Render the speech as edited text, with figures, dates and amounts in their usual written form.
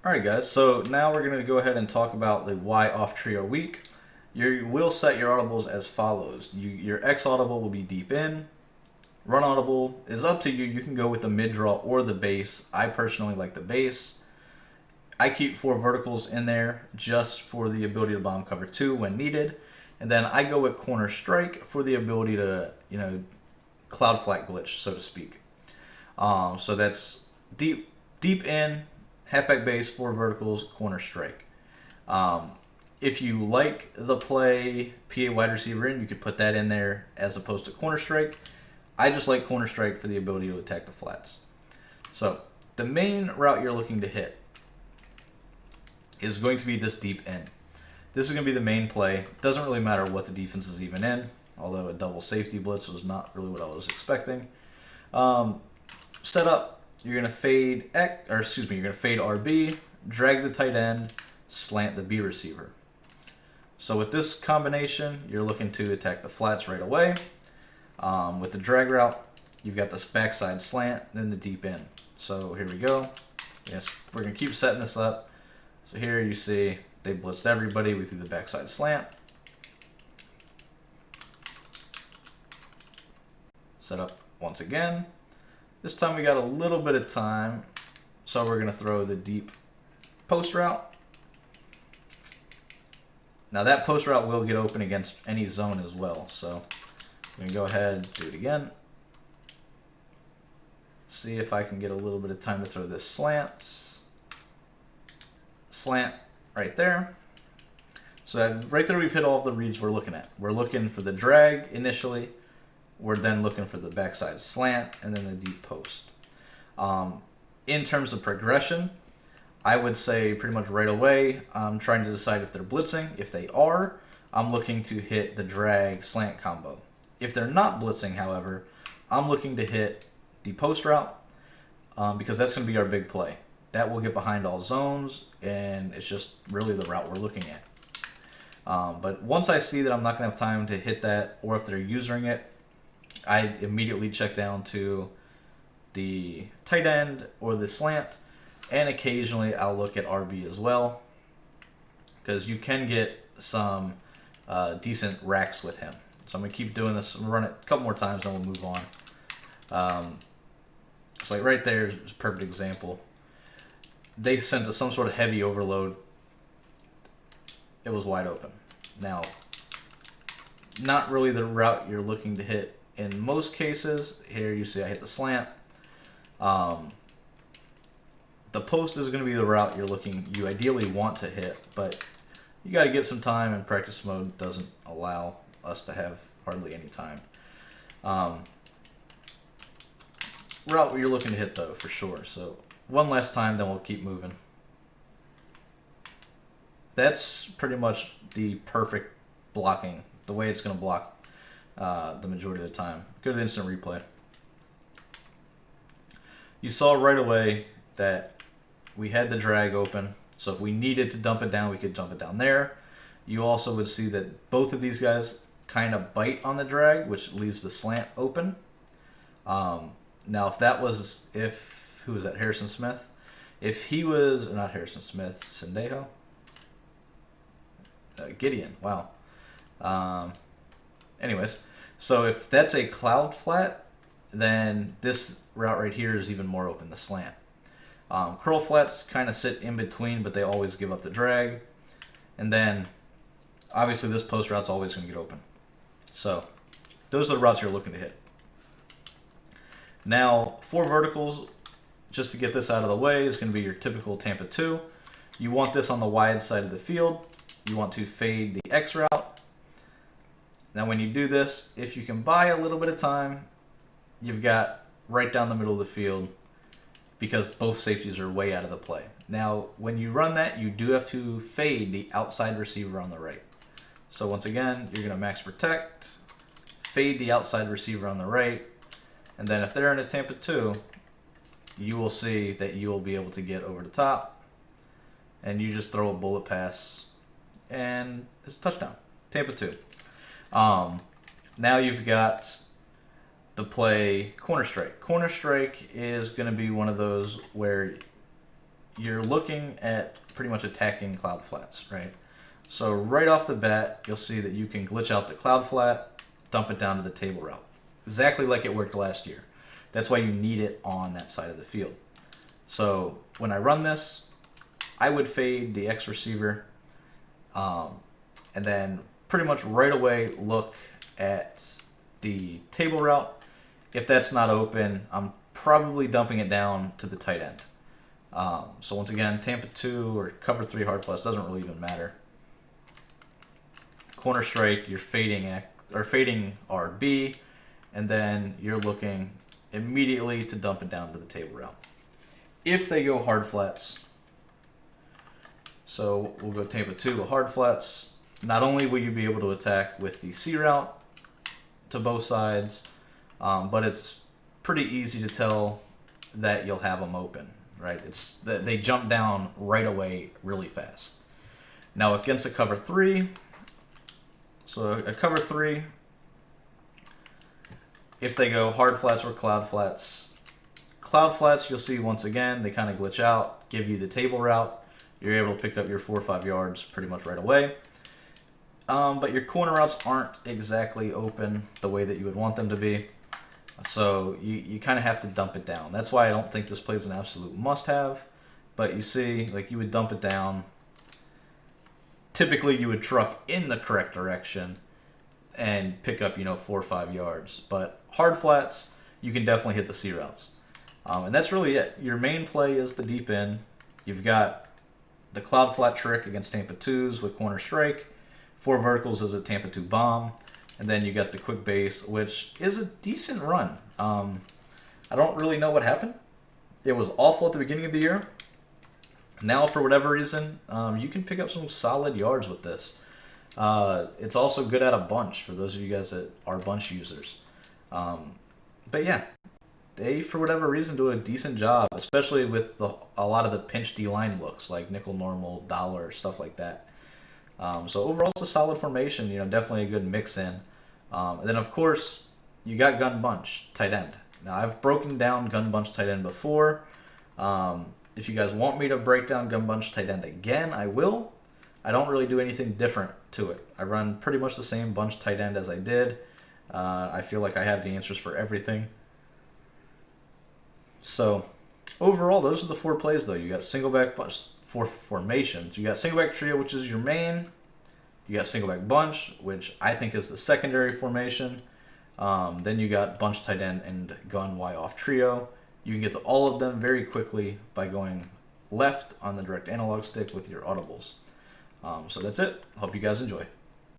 Alright guys, so now we're going to go ahead and talk about the Y off trio weak. You will set your audibles as follows. Your X audible will be deep in. Run audible is up to you. You can go with the mid draw or the base. I personally like the base. I keep 4 verticals in there just for the ability to bomb cover 2 when needed. And then I go with corner strike for the ability to, cloud flat glitch, so to speak. So that's deep in, halfback base, 4 verticals, corner strike. Um, if you like the play PA wide receiver in, you could put that in there as opposed to corner strike. I just like corner strike for the ability to attack the flats. So the main route you're looking to hit is going to be this deep end. This is going to be the main play. Doesn't really matter what the defense is even in, although a double safety blitz was not really what I was expecting. Set up, you're going to fade you're going to fade RB, drag the tight end, slant the B receiver. So with this combination, you're looking to attack the flats right away. With the drag route, you've got this backside slant, then the deep end. So here we go. Yes, we're going to keep setting this up. So here you see they blitzed everybody. We threw the backside slant. Set up once again. This time we got a little bit of time, so we're going to throw the deep post route. Now that post route will get open against any zone as well, so I'm going to go ahead and do it again. See if I can get a little bit of time to throw this slant. Slant right there. So right there we've hit all of the reads we're looking at. We're looking for the drag initially. We're then looking for the backside slant and then the deep post. In terms of progression, I would say pretty much right away, I'm trying to decide if they're blitzing. If they are, I'm looking to hit the drag slant combo. If they're not blitzing, however, I'm looking to hit the post route because that's going to be our big play. That will get behind all zones, and it's just really the route we're looking at. But once I see that I'm not going to have time to hit that, or if they're using it, I immediately check down to the tight end or the slant, and occasionally I'll look at RB as well, because you can get some decent racks with him. So I'm going to keep doing this. I'm going to run it a couple more times, and we'll move on. So like right there is a perfect example. They sent some sort of heavy overload. It was wide open. Now, not really the route you're looking to hit in most cases. Here you see I hit the slant. The post is going to be the route you ideally want to hit, but you got to get some time, and practice mode doesn't allow us to have hardly any time. Route you're looking to hit though, for sure. So one last time, then we'll keep moving. That's pretty much the perfect blocking, the way it's going to block the majority of the time. Go to the instant replay. You saw right away that we had the drag open, so if we needed to dump it down, we could dump it down there. You also would see that both of these guys kind of bite on the drag, which leaves the slant open. Now, who was that, Harrison Smith? If he was, not Harrison Smith, Sendejo? Gideon, wow. Anyways, so if that's a cloud flat, then this route right here is even more open, the slant. Curl flats kind of sit in between, but they always give up the drag. And then, obviously, this post route's always going to get open. So, those are the routes you're looking to hit. Now, 4 verticals, just to get this out of the way, is going to be your typical Tampa 2. You want this on the wide side of the field. You want to fade the X route. Now, when you do this, if you can buy a little bit of time, you've got right down the middle of the field, because both safeties are way out of the play. Now, when you run that, you do have to fade the outside receiver on the right. So once again, you're going to max protect, fade the outside receiver on the right, and then if they're in a Tampa 2, you will see that you will be able to get over the top, and you just throw a bullet pass, and it's a touchdown. Tampa 2. Now you've got the play corner strike. Corner strike is going to be one of those where you're looking at pretty much attacking cloud flats, right? So right off the bat, you'll see that you can glitch out the cloud flat, dump it down to the table route. Exactly like it worked last year. That's why you need it on that side of the field. So when I run this, I would fade the X receiver, and then pretty much right away look at the table route. If that's not open, I'm probably dumping it down to the tight end. So once again, Tampa 2 or cover 3 hard flats doesn't really even matter. Corner strike, you're fading RB, and then you're looking immediately to dump it down to the table route. If they go hard flats, so we'll go Tampa 2 to hard flats, not only will you be able to attack with the C route to both sides, but it's pretty easy to tell that you'll have them open, right? They jump down right away really fast. Now against a cover 3, so a cover 3, if they go hard flats or cloud flats, you'll see once again, they kind of glitch out, give you the table route. You're able to pick up your 4 or 5 yards pretty much right away. But your corner routes aren't exactly open the way that you would want them to be. So you kind of have to dump it down. That's why I don't think this play is an absolute must-have. But you see, like, you would dump it down. Typically, you would truck in the correct direction and pick up, 4 or 5 yards. But hard flats, you can definitely hit the C routes. And that's really it. Your main play is the deep in. You've got the cloud flat trick against Tampa 2s with corner strike. 4 verticals is a Tampa 2 bomb. And then you got the quick base, which is a decent run. I don't really know what happened. It was awful at the beginning of the year. Now, for whatever reason, you can pick up some solid yards with this. It's also good at a bunch for those of you guys that are bunch users. But yeah, they, for whatever reason, do a decent job, especially with a lot of the pinch D-line looks, like nickel normal, dollar, stuff like that. So overall, it's a solid formation, definitely a good mix-in. And then, of course, you got gun bunch, tight end. Now, I've broken down gun bunch tight end before. If you guys want me to break down gun bunch tight end again, I will. I don't really do anything different to it. I run pretty much the same bunch tight end as I did. I feel like I have the answers for everything. So, overall, those are the 4 plays, though. You got single back bunch, 4 formations. You got single back trio, which is your main. You got single back bunch, which I think is the secondary formation. Then you got bunch tight end and gun Y off trio. You can get to all of them very quickly by going left on the direct analog stick with your audibles. So that's it. Hope you guys enjoy.